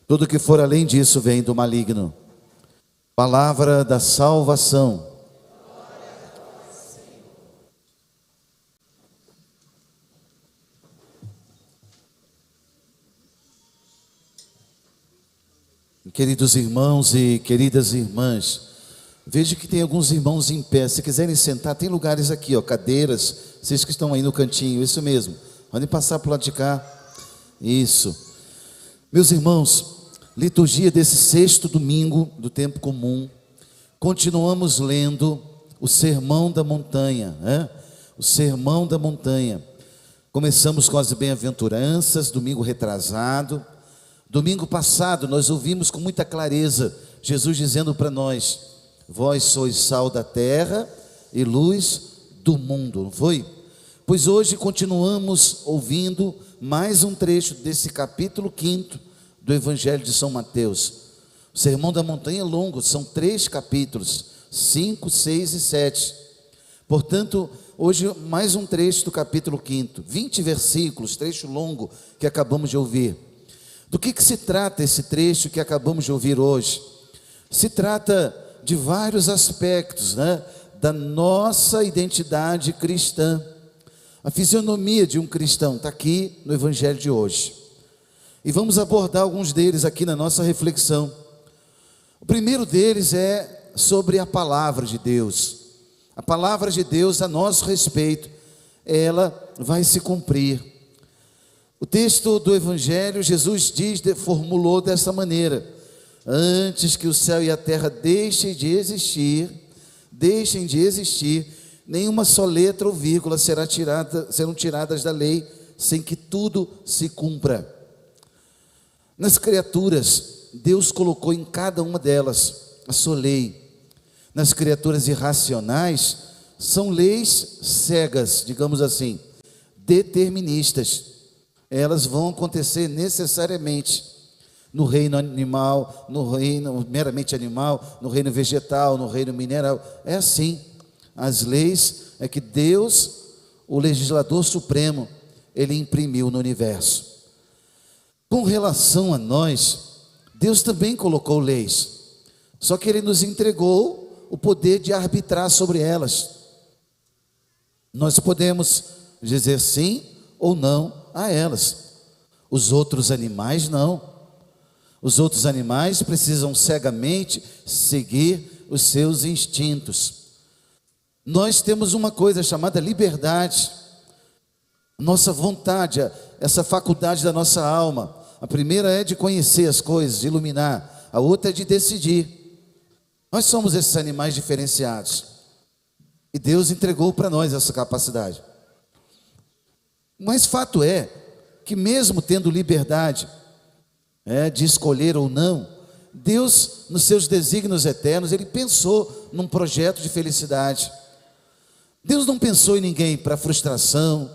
Tudo que for além disso vem do maligno. Palavra da salvação. Queridos irmãos e queridas irmãs, vejo que tem alguns irmãos em pé. Se quiserem sentar, tem lugares aqui, cadeiras. Vocês que estão aí no cantinho, isso mesmo. Podem passar para o lado de cá. Isso. Meus irmãos, liturgia desse sexto domingo do tempo comum. Continuamos lendo o Sermão da Montanha, O Sermão da Montanha. Começamos com as bem-aventuranças, domingo retrasado. Domingo passado nós ouvimos com muita clareza Jesus dizendo para nós: vós sois sal da terra e luz do mundo, não foi? Pois hoje continuamos ouvindo mais um trecho desse capítulo 5 do Evangelho de São Mateus. O Sermão da Montanha é longo, são 3 capítulos, 5, 6 e 7. Portanto, hoje mais um trecho do capítulo 5, 20 versículos, trecho longo que acabamos de ouvir. Do que se trata esse trecho que acabamos de ouvir hoje? Se trata de vários aspectos, da nossa identidade cristã. A fisionomia de um cristão está aqui no Evangelho de hoje. E vamos abordar alguns deles aqui na nossa reflexão. O primeiro deles é sobre a palavra de Deus. A palavra de Deus a nosso respeito, ela vai se cumprir. O texto do Evangelho, Jesus formulou dessa maneira: antes que o céu e a terra deixem de existir, nenhuma só letra ou vírgula serão tiradas da lei, sem que tudo se cumpra. Nas criaturas, Deus colocou em cada uma delas a sua lei. Nas criaturas irracionais, são leis cegas, digamos assim, deterministas. Elas vão acontecer necessariamente no reino animal, no reino meramente animal, no reino vegetal, no reino mineral. É assim. As leis é que Deus, o legislador supremo, ele imprimiu no universo. Com relação a nós, Deus também colocou leis, só que ele nos entregou o poder de arbitrar sobre elas. Nós podemos dizer sim ou não a elas. Os outros animais não. Os outros animais precisam cegamente seguir os seus instintos. Nós temos uma coisa chamada liberdade. Nossa vontade, essa faculdade da nossa alma. A primeira é de conhecer as coisas, de iluminar. A outra é de decidir. Nós somos esses animais diferenciados. E Deus entregou para nós essa capacidade. Mas fato é que mesmo tendo liberdade de escolher ou não, Deus, nos seus desígnios eternos, Ele pensou num projeto de felicidade. Deus não pensou em ninguém para frustração.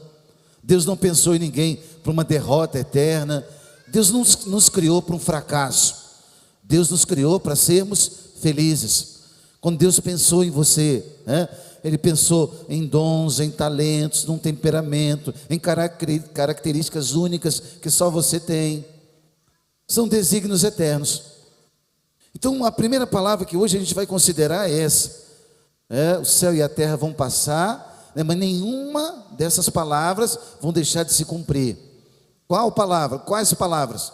Deus não pensou em ninguém para uma derrota eterna. Deus não nos criou para um fracasso. Deus nos criou para sermos felizes. Quando Deus pensou em você, Ele pensou em dons, em talentos, num temperamento, em características únicas que só você tem. São desígnios eternos. Então a primeira palavra que hoje a gente vai considerar é essa. O céu e a terra vão passar, mas nenhuma dessas palavras vão deixar de se cumprir. Qual palavra? Quais palavras?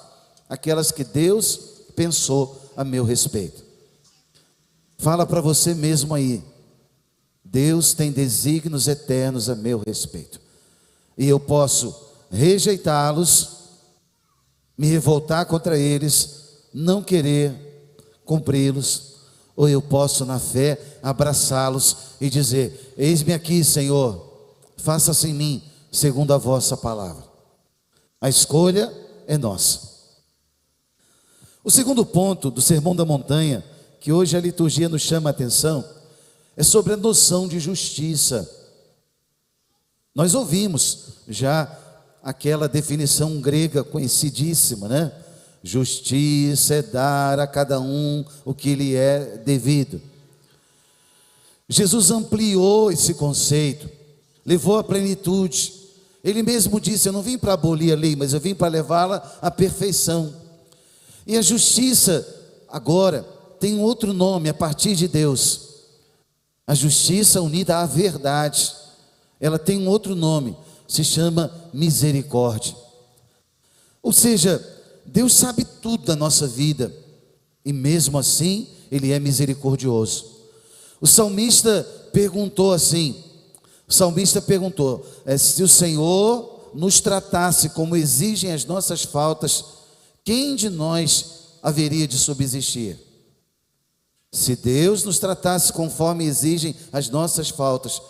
Aquelas que Deus pensou a meu respeito. Fala para você mesmo aí: Deus tem desígnios eternos a meu respeito, e eu posso rejeitá-los, me revoltar contra eles, não querer cumpri-los, ou eu posso na fé abraçá-los e dizer: eis-me aqui, Senhor, faça-se em mim segundo a vossa palavra. A escolha é nossa. O segundo ponto do Sermão da Montanha, que hoje a liturgia nos chama a atenção, é sobre a noção de justiça. Nós ouvimos já aquela definição grega conhecidíssima, Justiça é dar a cada um o que lhe é devido. Jesus ampliou esse conceito, levou à plenitude. Ele mesmo disse: eu não vim para abolir a lei, mas eu vim para levá-la à perfeição. E a justiça agora tem um outro nome a partir de Deus. A justiça unida à verdade, ela tem um outro nome, se chama misericórdia. Ou seja, Deus sabe tudo da nossa vida, e mesmo assim, Ele é misericordioso. O salmista perguntou assim, se o Senhor nos tratasse como exigem as nossas faltas, quem de nós haveria de subsistir? Se Deus nos tratasse conforme exigem as nossas faltas,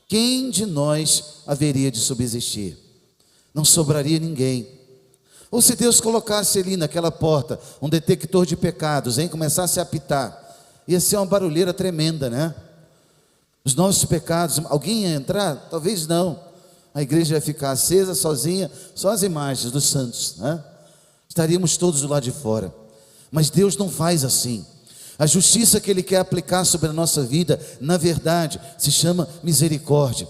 quem de nós haveria de subsistir? Não sobraria ninguém. Ou se Deus colocasse ali naquela porta um detector de pecados, começasse a apitar, ia ser uma barulheira tremenda, né? Os nossos pecados, alguém ia entrar? Talvez não. A igreja ia ficar acesa, sozinha, só as imagens dos santos, né? Estaríamos todos do lado de fora. Mas Deus não faz assim. A justiça que Ele quer aplicar sobre a nossa vida, na verdade, se chama misericórdia.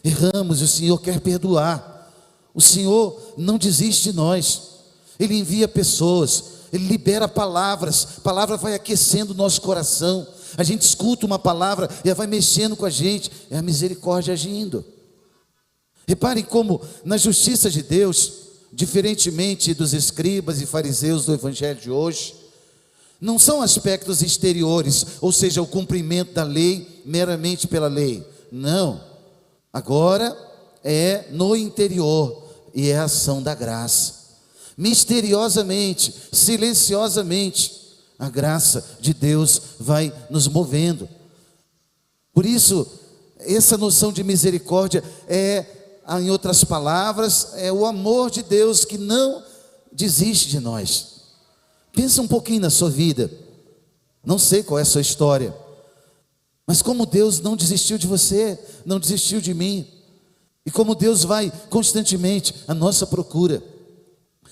Erramos e o Senhor quer perdoar. O Senhor não desiste de nós. Ele envia pessoas, Ele libera palavras, a palavra vai aquecendo o nosso coração. A gente escuta uma palavra e ela vai mexendo com a gente. É a misericórdia agindo. Reparem como na justiça de Deus, diferentemente dos escribas e fariseus do evangelho de hoje, não são aspectos exteriores, ou seja, o cumprimento da lei meramente pela lei. Não. Agora é no interior e é a ação da graça. Misteriosamente, silenciosamente, a graça de Deus vai nos movendo. Por isso, essa noção de misericórdia em outras palavras, é o amor de Deus que não desiste de nós. Pensa um pouquinho na sua vida. Não sei qual é a sua história, mas como Deus não desistiu de você, não desistiu de mim, e como Deus vai constantemente à nossa procura,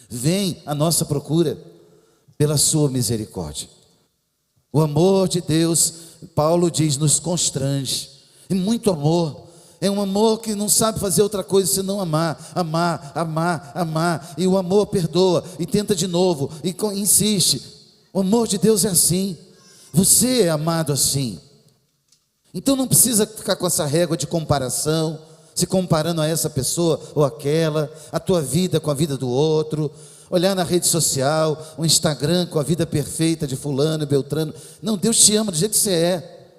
vem à nossa procura pela sua misericórdia. O amor de Deus, Paulo diz, nos constrange. E muito amor. É um amor que não sabe fazer outra coisa senão amar, amar, amar, amar. E o amor perdoa e tenta de novo e insiste. O amor de Deus é assim. Você é amado assim. Então não precisa ficar com essa régua de comparação, se comparando a essa pessoa ou aquela, a tua vida com a vida do outro, olhar na rede social, o Instagram com a vida perfeita de fulano e beltrano. Não, Deus te ama do jeito que você é.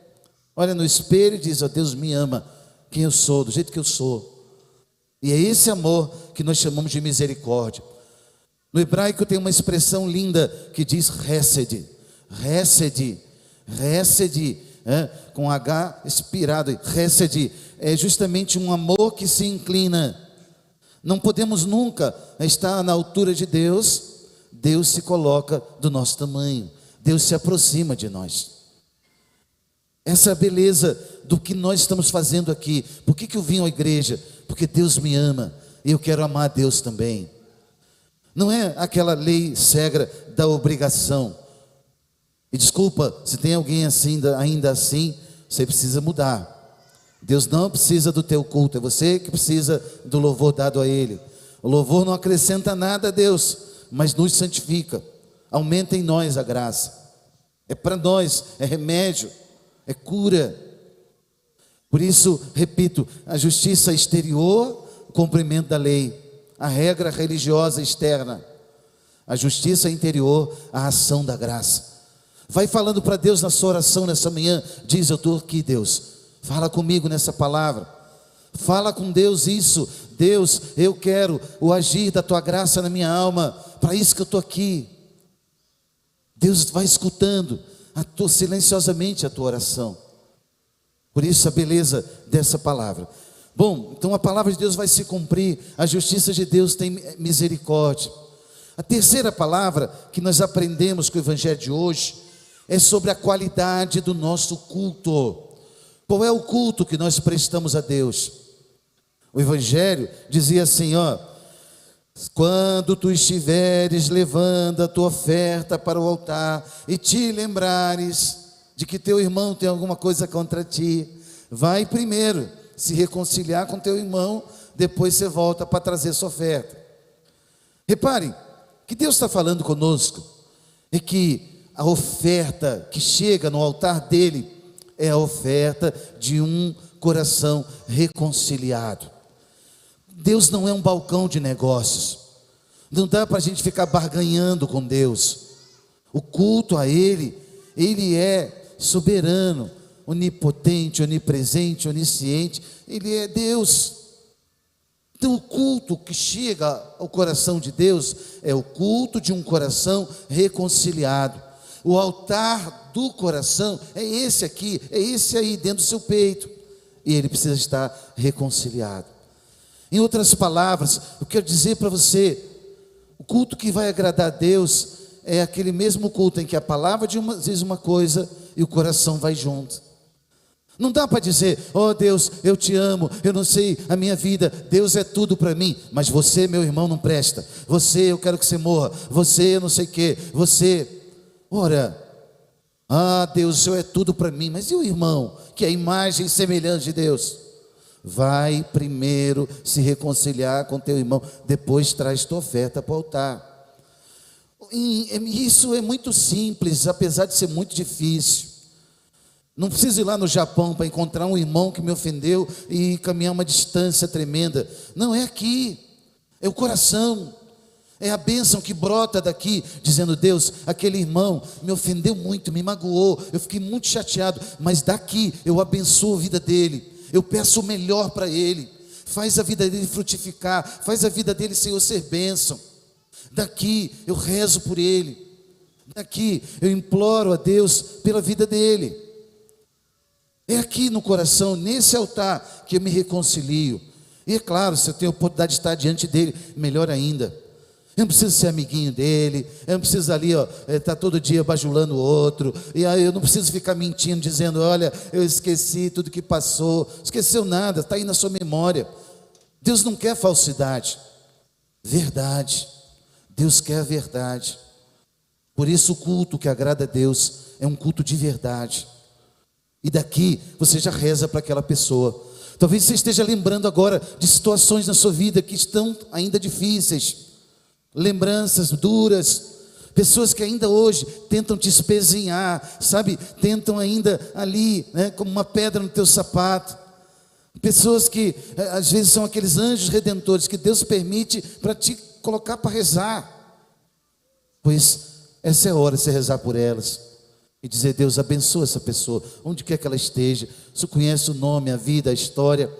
Olha no espelho e diz, Deus me ama, quem eu sou, do jeito que eu sou. E é esse amor que nós chamamos de misericórdia. No hebraico tem uma expressão linda que diz Hesed, com H expirado. Hesed é justamente um amor que se inclina. Não podemos nunca estar na altura de Deus. Deus se coloca do nosso tamanho, Deus se aproxima de nós. Essa é a beleza do que nós estamos fazendo aqui. Por que eu vim à igreja? Porque Deus me ama e eu quero amar a Deus também. Não é aquela lei cega da obrigação. E desculpa, se tem alguém assim, ainda assim, você precisa mudar. Deus não precisa do teu culto, é você que precisa do louvor dado a Ele. O louvor não acrescenta nada a Deus, mas nos santifica, aumenta em nós a graça. É para nós, é remédio, é cura. Por isso, repito, a justiça exterior, o cumprimento da lei, a regra religiosa externa, a justiça interior, a ação da graça. Vai falando para Deus na sua oração nessa manhã, diz, eu estou aqui, Deus, fala comigo nessa palavra, fala com Deus isso. Deus, eu quero o agir da tua graça na minha alma, para isso que eu estou aqui. Deus vai escutando silenciosamente a tua oração. Por isso a beleza dessa palavra. Bom, então a palavra de Deus vai se cumprir, a justiça de Deus tem misericórdia. A terceira palavra que nós aprendemos com o evangelho de hoje é sobre a qualidade do nosso culto. Qual é o culto que nós prestamos a Deus? O evangelho dizia assim, quando tu estiveres levando a tua oferta para o altar e te lembrares de que teu irmão tem alguma coisa contra ti, vai primeiro se reconciliar com teu irmão, depois você volta para trazer sua oferta. Reparem que Deus está falando conosco é que a oferta que chega no altar dele é a oferta de um coração reconciliado. Deus não é um balcão de negócios. Não dá para a gente ficar barganhando com Deus. O culto a Ele é soberano, onipotente, onipresente, onisciente. Ele é Deus. Então o culto que chega ao coração de Deus é o culto de um coração reconciliado. O altar do coração é esse aqui, é esse aí dentro do seu peito. E ele precisa estar reconciliado. Em outras palavras, eu quero dizer para você, o culto que vai agradar a Deus é aquele mesmo culto em que a palavra diz uma coisa e o coração vai junto. Não dá para dizer, oh Deus, eu te amo, eu não sei a minha vida, Deus é tudo para mim, mas você, meu irmão, não presta. Você, eu quero que você morra. Você, eu não sei o que. Você, ora, Deus, o Senhor é tudo para mim, mas e o irmão, que é a imagem semelhante de Deus? Vai primeiro se reconciliar com teu irmão, depois traz tua oferta para o altar. E isso é muito simples, apesar de ser muito difícil. Não preciso ir lá no Japão para encontrar um irmão que me ofendeu e caminhar uma distância tremenda. Não, é aqui, é o coração, é a bênção que brota daqui, dizendo: Deus, aquele irmão me ofendeu muito, me magoou, eu fiquei muito chateado, mas daqui eu abençoo a vida dele, eu peço o melhor para ele, faz a vida dele frutificar, faz a vida dele, Senhor, ser bênção. Daqui eu rezo por ele, daqui eu imploro a Deus pela vida dele. É aqui no coração, nesse altar, que eu me reconcilio. E é claro, se eu tenho a oportunidade de estar diante dele, melhor ainda. Eu não preciso ser amiguinho dele, eu não preciso ali, estar todo dia bajulando o outro, e aí eu não preciso ficar mentindo, dizendo: olha, eu esqueci tudo que passou. Esqueceu nada, está aí na sua memória. Deus não quer falsidade, verdade. Deus quer a verdade. Por isso o culto que agrada a Deus é um culto de verdade. E daqui você já reza para aquela pessoa. Talvez você esteja lembrando agora de situações na sua vida que estão ainda difíceis, lembranças duras, pessoas que ainda hoje tentam te espezinhar, sabe, tentam ainda ali, como uma pedra no teu sapato. Pessoas que às vezes são aqueles anjos redentores que Deus permite para te colocar para rezar. Pois essa é a hora de você rezar por elas e dizer: Deus, abençoa essa pessoa, onde quer que ela esteja. Você conhece o nome, a vida, a história.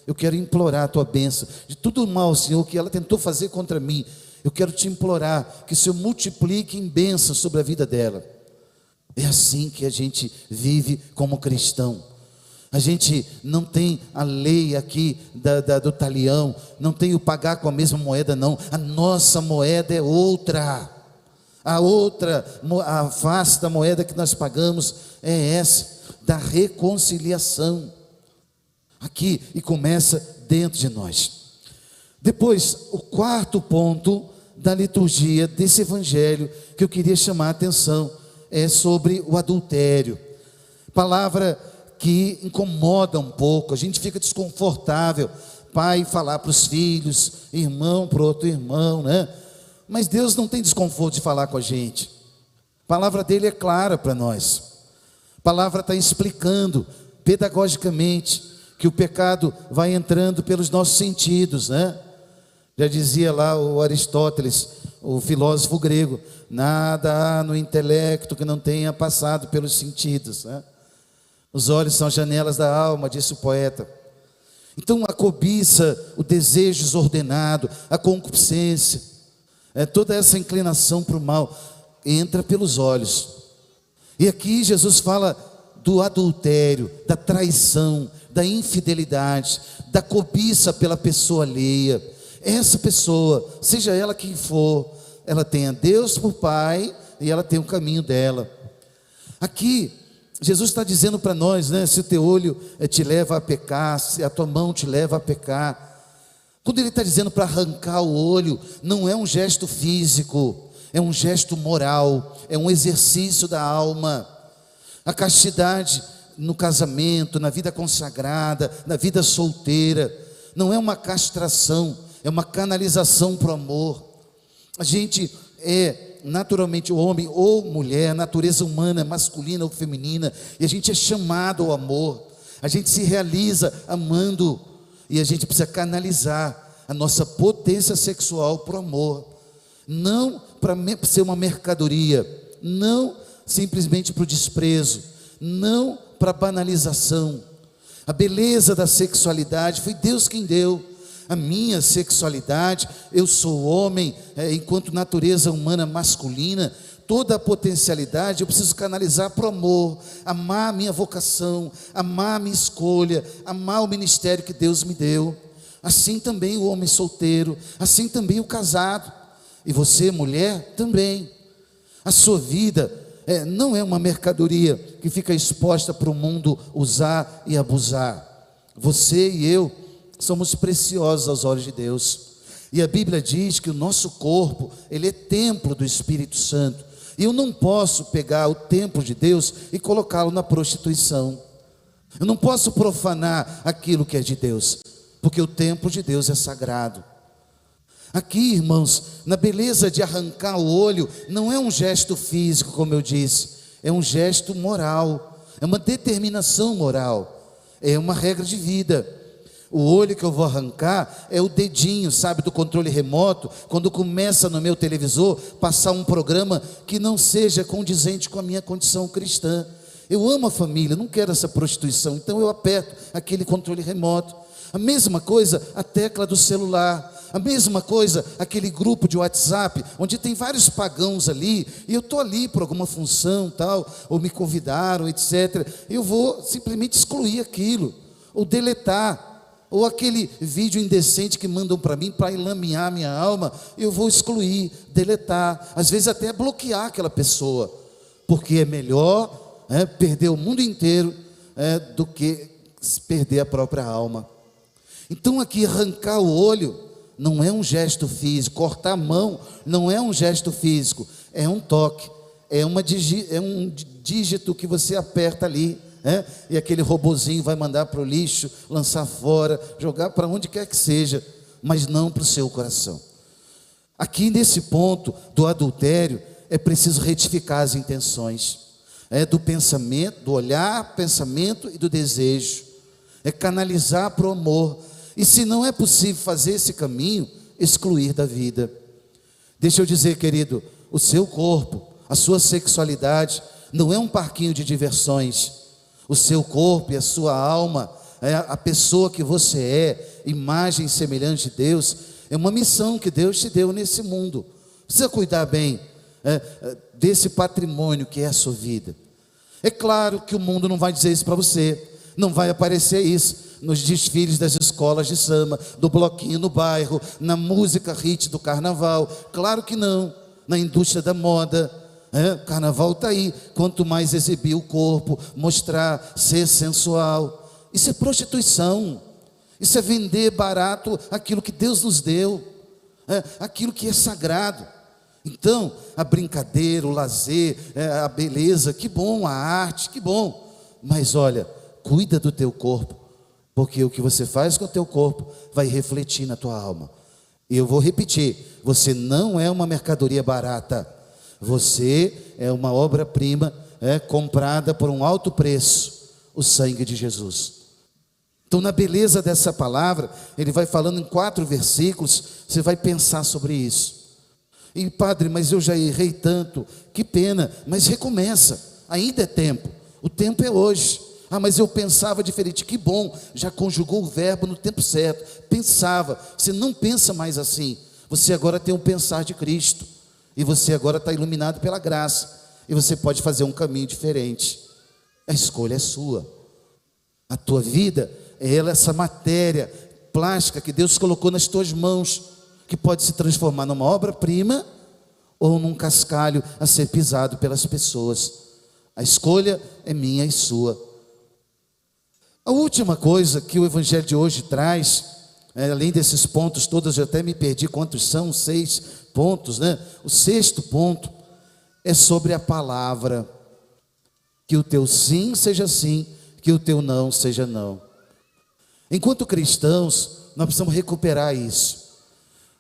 Eu quero implorar a tua bênção de tudo o mal, Senhor, que ela tentou fazer contra mim. Eu quero te implorar que o Senhor multiplique em bênção sobre a vida dela. É assim que a gente vive como cristão. A gente não tem a lei aqui do talião, não tem o pagar com a mesma moeda, não. A nossa moeda é outra. A outra, a face da moeda que nós pagamos é essa, da reconciliação. Aqui, e começa dentro de nós. Depois, o quarto ponto da liturgia desse evangelho que eu queria chamar a atenção é sobre o adultério. Palavra que incomoda um pouco, a gente fica desconfortável. Pai falar para os filhos, irmão para o outro irmão, né? Mas Deus não tem desconforto de falar com a gente. A palavra dele é clara para nós. A palavra está explicando pedagogicamente que o pecado vai entrando pelos nossos sentidos, né? Já dizia lá o Aristóteles, o filósofo grego: nada há no intelecto que não tenha passado pelos sentidos, né? Os olhos são as janelas da alma, disse o poeta. Então a cobiça, o desejo desordenado, a concupiscência, toda essa inclinação para o mal entra pelos olhos. E aqui Jesus fala do adultério, da traição, da infidelidade, da cobiça pela pessoa alheia. Essa pessoa, seja ela quem for, ela tem a Deus por Pai e ela tem o caminho dela. Aqui Jesus está dizendo para nós, né? Se o teu olho te leva a pecar, se a tua mão te leva a pecar. Quando ele está dizendo para arrancar o olho, não é um gesto físico, é um gesto moral, é um exercício da alma. A castidade no casamento, na vida consagrada, na vida solteira, não é uma castração, é uma canalização para o amor. A gente naturalmente o homem ou mulher, a natureza humana, masculina ou feminina, e a gente é chamado ao amor, a gente se realiza amando, e a gente precisa canalizar a nossa potência sexual para o amor, não para ser uma mercadoria, não simplesmente para o desprezo, não para a banalização. A beleza da sexualidade foi Deus quem deu. A minha sexualidade, eu sou homem, enquanto natureza humana masculina, toda a potencialidade eu preciso canalizar para o amor, amar a minha vocação, amar a minha escolha, amar o ministério que Deus me deu. Assim também o homem solteiro, assim também o casado, e você, mulher, também. A sua vida não é uma mercadoria que fica exposta para o mundo usar e abusar. Você e eu somos preciosos aos olhos de Deus, e a Bíblia diz que o nosso corpo, ele é templo do Espírito Santo, e eu não posso pegar o templo de Deus e colocá-lo na prostituição. Eu não posso profanar aquilo que é de Deus, porque o templo de Deus é sagrado. Aqui, irmãos, na beleza de arrancar o olho, não é um gesto físico, como eu disse, é um gesto moral, é uma determinação moral, é uma regra de vida. O olho que eu vou arrancar é o dedinho, sabe, do controle remoto, quando começa no meu televisor passar um programa que não seja condizente com a minha condição cristã. Eu amo a família, não quero essa prostituição, então eu aperto aquele controle remoto. A mesma coisa a tecla do celular, a mesma coisa aquele grupo de WhatsApp, onde tem vários pagãos ali, e eu estou ali por alguma função tal, ou me convidaram, etc. Eu vou simplesmente excluir aquilo, ou deletar. Ou aquele vídeo indecente que mandam para mim para enlamear minha alma, eu vou excluir, deletar, às vezes até bloquear aquela pessoa, porque é melhor perder o mundo inteiro do que perder a própria alma. Então aqui arrancar o olho não é um gesto físico, cortar a mão não é um gesto físico, é um toque, é um dígito que você aperta ali, e aquele robozinho vai mandar para o lixo, lançar fora, jogar para onde quer que seja, mas não para o seu coração. Aqui nesse ponto do adultério, é preciso retificar as intenções, do pensamento, do olhar, pensamento e do desejo, é canalizar para o amor, e se não é possível fazer esse caminho, excluir da vida. Deixa eu dizer, querido, o seu corpo, a sua sexualidade, não é um parquinho de diversões. O seu corpo e a sua alma, a pessoa que você é, imagem semelhante de Deus, é uma missão que Deus te deu nesse mundo. Precisa cuidar bem desse patrimônio que é a sua vida. É claro que o mundo não vai dizer isso para você, não vai aparecer isso nos desfiles das escolas de samba, do bloquinho no bairro, na música hit do carnaval, claro que não, na indústria da moda. Carnaval está aí, quanto mais exibir o corpo, mostrar, ser sensual, isso é prostituição, isso é vender barato aquilo que Deus nos deu, aquilo que é sagrado. Então, a brincadeira, o lazer, a beleza, que bom, a arte, que bom, mas olha, cuida do teu corpo, porque o que você faz com o teu corpo vai refletir na tua alma. E eu vou repetir, você não é uma mercadoria barata, você é uma obra-prima, comprada por um alto preço, o sangue de Jesus. Então, na beleza dessa palavra, ele vai falando em 4 versículos, você vai pensar sobre isso. E padre, mas eu já errei tanto, que pena, mas recomeça, ainda é tempo, o tempo é hoje. Mas eu pensava diferente, que bom, já conjugou o verbo no tempo certo, pensava, você não pensa mais assim, você agora tem um pensar de Cristo, e você agora está iluminado pela graça, e você pode fazer um caminho diferente. A escolha é sua, a tua vida é essa matéria plástica que Deus colocou nas tuas mãos, que pode se transformar numa obra-prima, ou num cascalho a ser pisado pelas pessoas. A escolha é minha e sua. A última coisa que o Evangelho de hoje traz, além desses pontos todos, eu até me perdi quantos são, 6 pontos, né? O 6º ponto é sobre a palavra, que o teu sim seja sim, que o teu não seja não. Enquanto cristãos, nós precisamos recuperar isso.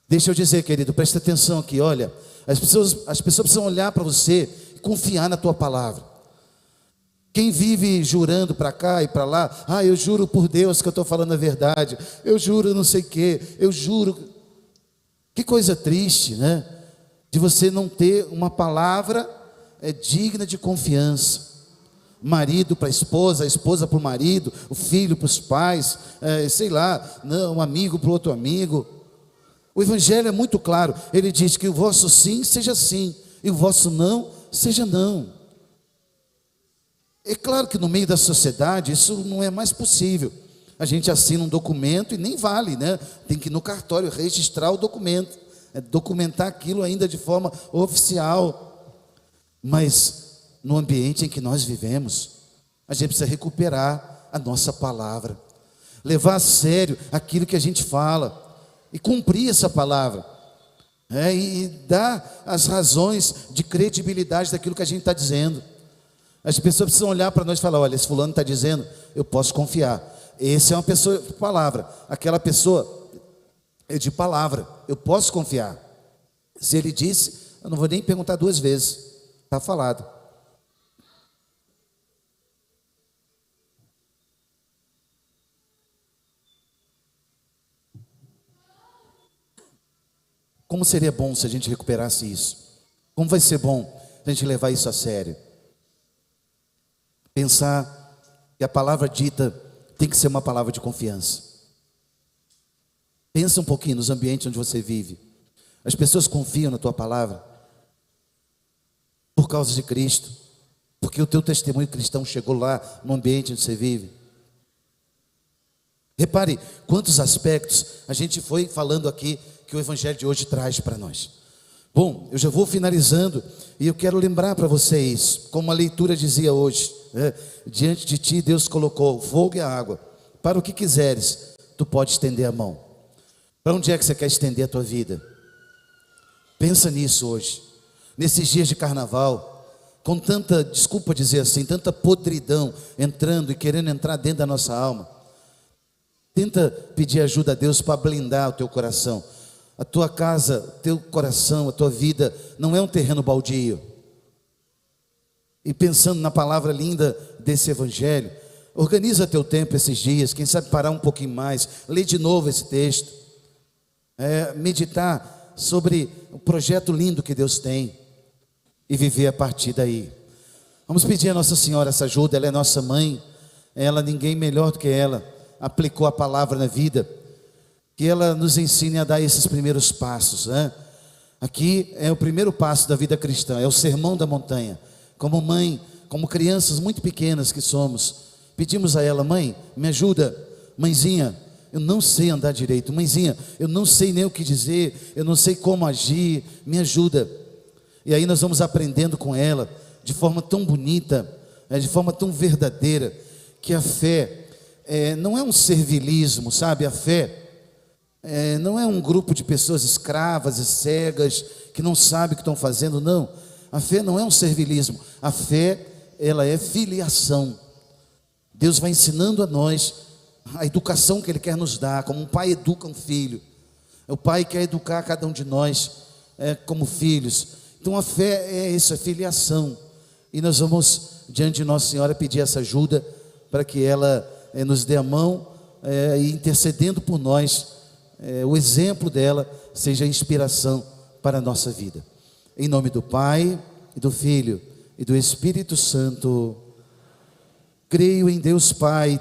Deixa eu dizer, querido, presta atenção aqui, olha, As pessoas precisam olhar para você e confiar na tua palavra. Quem vive jurando para cá e para lá, eu juro por Deus que eu estou falando a verdade, eu juro não sei o quê, eu juro. Que coisa triste, né? De você não ter uma palavra digna de confiança. Marido para a esposa para o marido, o filho para os pais, sei lá, um amigo para o outro amigo. O Evangelho é muito claro, ele diz que o vosso sim seja sim, e o vosso não seja não. É claro que no meio da sociedade isso não é mais possível. A gente assina um documento e nem vale, né? Tem que ir no cartório registrar o documento, documentar aquilo ainda de forma oficial. Mas no ambiente em que nós vivemos, a gente precisa recuperar a nossa palavra, levar a sério aquilo que a gente fala e cumprir essa palavra, e dar as razões de credibilidade daquilo que a gente está dizendo. As pessoas precisam olhar para nós e falar: olha, esse fulano está dizendo, eu posso confiar. Esse é uma pessoa de palavra, aquela pessoa é de palavra, eu posso confiar. Se ele disse, eu não vou nem perguntar duas vezes, está falado. Como seria bom se a gente recuperasse isso? Como vai ser bom a gente levar isso a sério? Pensar que a palavra dita tem que ser uma palavra de confiança. Pensa um pouquinho nos ambientes onde você vive. As pessoas confiam na tua palavra por causa de Cristo, porque o teu testemunho cristão chegou lá no ambiente onde você vive. Repare quantos aspectos a gente foi falando aqui que o Evangelho de hoje traz para nós. Bom, eu já vou finalizando e eu quero lembrar para vocês, como a leitura dizia hoje, diante de ti Deus colocou o fogo e a água. Para o que quiseres, tu pode estender a mão. Para onde é que você quer estender a tua vida? Pensa nisso hoje, nesses dias de carnaval, com tanta, desculpa dizer assim, tanta podridão entrando e querendo entrar dentro da nossa alma. Tenta pedir ajuda a Deus para blindar o teu coração. A tua casa, teu coração, a tua vida não é um terreno baldio. E pensando na palavra linda desse Evangelho, organiza teu tempo esses dias, quem sabe parar um pouquinho mais, ler de novo esse texto, meditar sobre o projeto lindo que Deus tem e viver a partir daí. Vamos pedir a Nossa Senhora essa ajuda, ela é nossa mãe, ninguém melhor do que ela aplicou a palavra na vida, que ela nos ensine a dar esses primeiros passos, Aqui é o primeiro passo da vida cristã, é o sermão da montanha. Como mãe, como crianças muito pequenas que somos, pedimos a ela: mãe, me ajuda, mãezinha, eu não sei andar direito, mãezinha, eu não sei nem o que dizer, eu não sei como agir, me ajuda. E aí nós vamos aprendendo com ela, de forma tão bonita, de forma tão verdadeira, que a fé não é um servilismo, sabe? A fé não é um grupo de pessoas escravas e cegas, que não sabem o que estão fazendo, não. A fé não é um servilismo, a fé, ela é filiação. Deus vai ensinando a nós a educação que Ele quer nos dar, como um pai educa um filho. O pai quer educar cada um de nós como filhos. Então a fé é isso, é filiação. E nós vamos, diante de Nossa Senhora, pedir essa ajuda, para que ela nos dê a mão, e intercedendo por nós, o exemplo dela seja inspiração para a nossa vida. Em nome do Pai, e do Filho, e do Espírito Santo. Creio em Deus Pai,